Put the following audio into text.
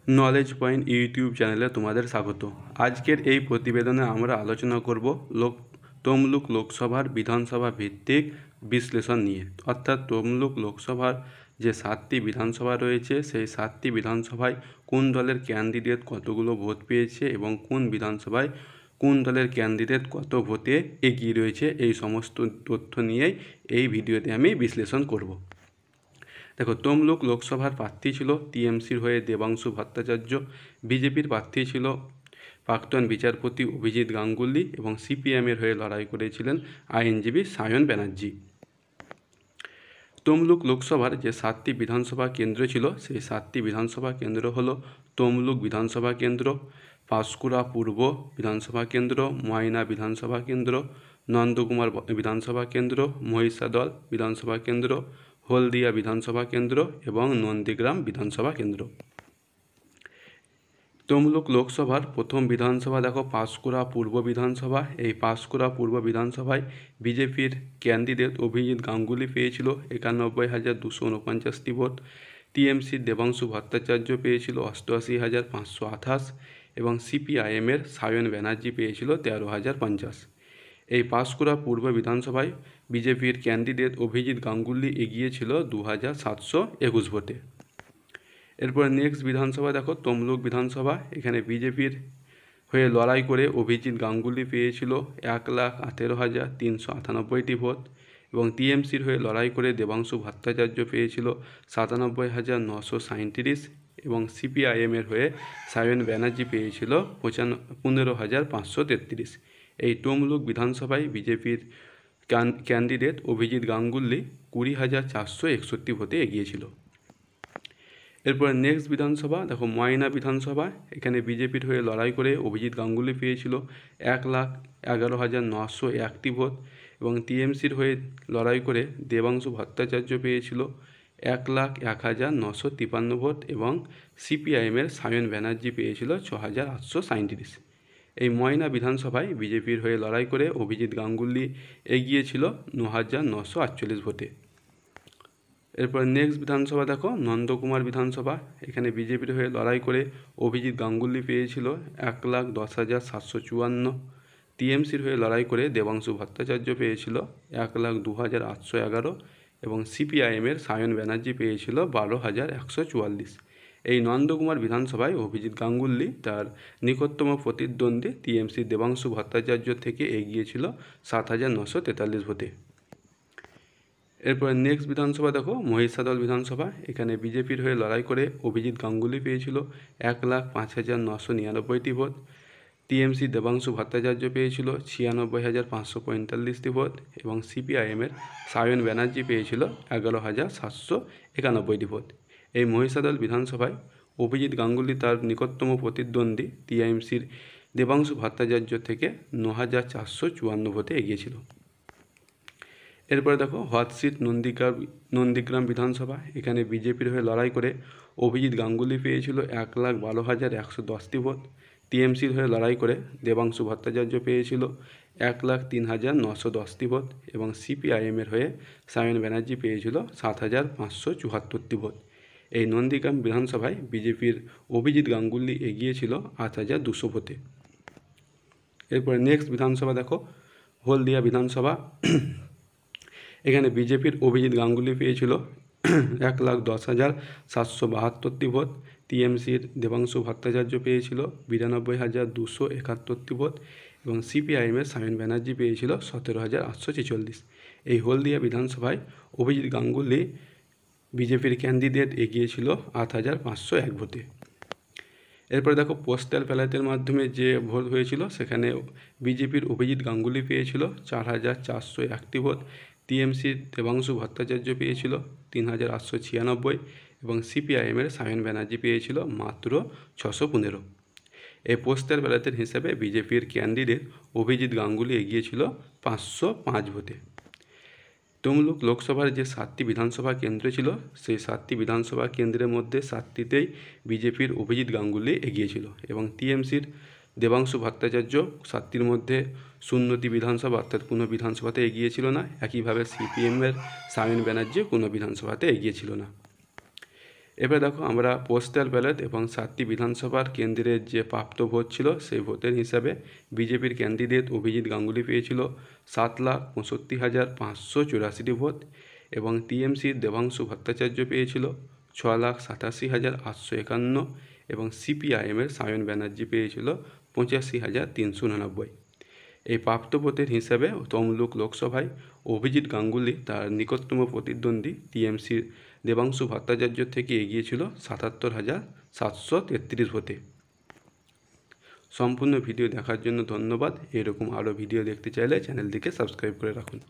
Knowledge point YouTube চ্যানেলে তোমাদের স্বাগত। আজকের এই প্রতিবেদনে আমরা আলোচনা করব তমলুক লোকসভার বিধানসভা ভিত্তিক বিশ্লেষণ নিয়ে। অর্থাৎ তমলুক লোকসভার যে 7টি বিধানসভা রয়েছে সেই 7টি বিধানসভায় কোন দলের ক্যান্ডিডেট কতগুলো ভোট পেয়েছে এবং কোন বিধানসভায় কোন দলের ক্যান্ডিডেট কত ভোটে এগিয়ে রয়েছে, এই সমস্ত তথ্য নিয়েই এই ভিডিওতে আমি বিশ্লেষণ করব। দেখো, তমলুক লোকসভার প্রার্থী ছিল টিএমসির হয়ে দেবাংশু ভট্টাচার্য, বিজেপির প্রার্থী ছিল প্রাক্তন বিচারপতি অভিজিৎ গাঙ্গুলি এবং সিপিএমের হয়ে লড়াই করেছিলেন আইনজীবী সায়ন ব্যানার্জি। তমলুক লোকসভার যে 7টি বিধানসভা কেন্দ্র ছিল সেই 7টি বিধানসভা কেন্দ্র হলো তমলুক বিধানসভা কেন্দ্র, পাঁশকুড়া পূর্ব বিধানসভা কেন্দ্র, ময়না বিধানসভা কেন্দ্র, নন্দকুমার বিধানসভা কেন্দ্র, মহিষাদল বিধানসভা কেন্দ্র, হলদিয়া বিধানসভা কেন্দ্র এবং নন্দীগ্রাম বিধানসভা কেন্দ্র। তমলুক লোকসভার প্রথম বিধানসভা দেখো পাঁশকুড়া পূর্ব বিধানসভা। এই পাঁশকুড়া পূর্ব বিধানসভায় বিজেপির ক্যান্ডিডেট অভিজিৎ গাঙ্গুলি পেয়েছিল 91,249টি ভোট, টিএমসির দেবাংশু ভট্টাচার্য পেয়েছিল 88,528 এবং সিপিআইএমের সায়ন ব্যানার্জি পেয়েছিল 13,050। এই পাঁশকুড়া পূর্ব বিধানসভায় বিজেপির ক্যান্ডিডেট অভিজিৎ গাঙ্গুলি এগিয়েছিল 2,721 ভোটে। এরপর নেক্সট বিধানসভা দেখো তমলুক বিধানসভা। এখানে বিজেপির হয়ে লড়াই করে অভিজিৎ গাঙ্গুলি পেয়েছিল 1,18,398টি ভোট এবং টিএমসির হয়ে লড়াই করে দেবাংশু ভট্টাচার্য পেয়েছিল 97,937 এবং সিপিআইএমের হয়ে সায়ন ব্যানার্জি পেয়েছিল 15,533। এই তমলুক বিধানসভায় বিজেপির ক্যান্ডিডেট অভিজিৎ গাঙ্গুলি 20,461 ভোটে এগিয়েছিল। এরপরে নেক্সট বিধানসভা দেখো ময়না বিধানসভা। এখানে বিজেপির হয়ে লড়াই করে অভিজিৎ গাঙ্গুলি পেয়েছিল 1,11,901টি ভোট এবং টিএমসির হয়ে লড়াই করে দেবাংশু ভট্টাচার্য পেয়েছিল 1,01,953 ভোট এবং সিপিআইএমের সায়ন ব্যানার্জি পেয়েছিল 6,837। এই ময়না বিধানসভায় বিজেপির হয়ে লড়াই করে অভিজিৎ গাঙ্গুলি এগিয়েছিল 9,948 ভোটে। এরপর নেক্সট বিধানসভা দেখো নন্দকুমার বিধানসভা। এখানে বিজেপির হয়ে লড়াই করে অভিজিৎ গাঙ্গুলি পেয়েছিল 1,10,754, টিএমসির হয়ে লড়াই করে দেবাংশু ভট্টাচার্য পেয়েছিল 1,02,811 এবং সিপিআইএমের সায়ন ব্যানার্জি পেয়েছিল 12,144। এই নন্দকুমার বিধানসভায় অভিজিৎ গাঙ্গুলি তার নিকটতম প্রতিদ্বন্দ্বী টিএমসির দেবাংশু ভট্টাচার্য থেকে এগিয়েছিল 7,943 ভোটে। এরপরে নেক্সট বিধানসভা দেখো মহিষাদল বিধানসভা। এখানে বিজেপির হয়ে লড়াই করে অভিজিৎ গাঙ্গুলি পেয়েছিল 1,05,999টি ভোট, টিএমসি দেবাংশু ভট্টাচার্য পেয়েছিল 96,545টি ভোট এবং সিপিআইএমের সায়ন ব্যানার্জি পেয়েছিল 11,791টি ভোট। এই মহিষাদল বিধানসভায় অভিজিৎ গাঙ্গুলি তার নিকটতম প্রতিদ্বন্দ্বী টিএমসির দেবাংশু ভট্টাচার্য থেকে 9,454 ভোটে এগিয়েছিল। এরপরে দেখো হট সিট নন্দীগ্রাম বিধানসভা। এখানে বিজেপির হয়ে লড়াই করে অভিজিৎ গাঙ্গুলি পেয়েছিল 1,12,110টি ভোট, টিএমসির হয়ে লড়াই করে দেবাংশু ভট্টাচার্য পেয়েছিল 1,03,910টি ভোট এবং সিপিআইএমের হয়ে সায়ন ব্যানার্জি পেয়েছিল 7,574টি ভোট। এই নন্দীগ্রাম বিধানসভায় বিজেপির অভিজিৎ গাঙ্গুলি এগিয়েছিল 8,200 ভোটে। এরপরে নেক্সট বিধানসভা দেখো হলদিয়া বিধানসভা। এখানে বিজেপির অভিজিৎ গাঙ্গুলি পেয়েছিল 1,10,772টি ভোট, টিএমসির দেবাংশু ভট্টাচার্য পেয়েছিল 92,271টি ভোট এবং সিপিআইএমের সায়ন ব্যানার্জি পেয়েছিল 17,846। এই হলদিয়া বিধানসভায় অভিজিৎ গাঙ্গুলি বিজেপির ক্যান্ডিডেট এগিয়েছিল 8,501 ভোটে। এরপরে দেখো পোস্টাল ব্যালটের মাধ্যমে যে ভোট হয়েছিল সেখানে বিজেপির অভিজিৎ গাঙ্গুলি পেয়েছিল 4,401টি ভোট, টিএমসির দেবাংশু ভট্টাচার্য পেয়েছিল 3,896 এবং সিপিআইএমের সায়ন ব্যানার্জি পেয়েছিল মাত্র 615। এই পোস্টাল ব্যালটের হিসাবে বিজেপির ক্যান্ডিডেট অভিজিৎ গাঙ্গুলি এগিয়েছিল 505 ভোটে। তমলুক লোকসভার যে 7টি বিধানসভা কেন্দ্র ছিল সেই 7টি বিধানসভা কেন্দ্রের মধ্যে 7টিতেই বিজেপির অভিজিৎ গাঙ্গুলি এগিয়েছিল এবং টিএমসির দেবাংশু ভট্টাচার্য 7টির মধ্যে 0টি বিধানসভা অর্থাৎ কোনো বিধানসভাতে এগিয়েছিল না। একইভাবে সিপিএমের সায়ন ব্যানার্জি কোনো বিধানসভাতে এগিয়েছিল না। এবার দেখো আমরা পোস্টাল ব্যালট এবং 7টি বিধানসভার কেন্দ্রের যে প্রাপ্ত ভোট ছিল সেই ভোটের হিসাবে বিজেপির ক্যান্ডিডেট অভিজিৎ গাঙ্গুলি পেয়েছিল 7,65,584টি ভোট এবং টিএমসির দেবাংশু ভট্টাচার্য পেয়েছিল 6,87,851 এবং সিপিআইএমের সায়ন ব্যানার্জি পেয়েছিল 85,399। এই প্রাপ্ত ভোটের হিসাবে তমলুক লোকসভায় অভিজিৎ গাঙ্গুলি তার নিকটতম প্রতিদ্বন্দ্বী টিএমসির দেবাংশু ভট্টাচার্য থেকে এগিয়েছিল 77,733 ভোটে। সম্পূর্ণ ভিডিও দেখার জন্য ধন্যবাদ। এরকম আরও ভিডিও দেখতে চাইলে চ্যানেলটিকে সাবস্ক্রাইব করে রাখুন।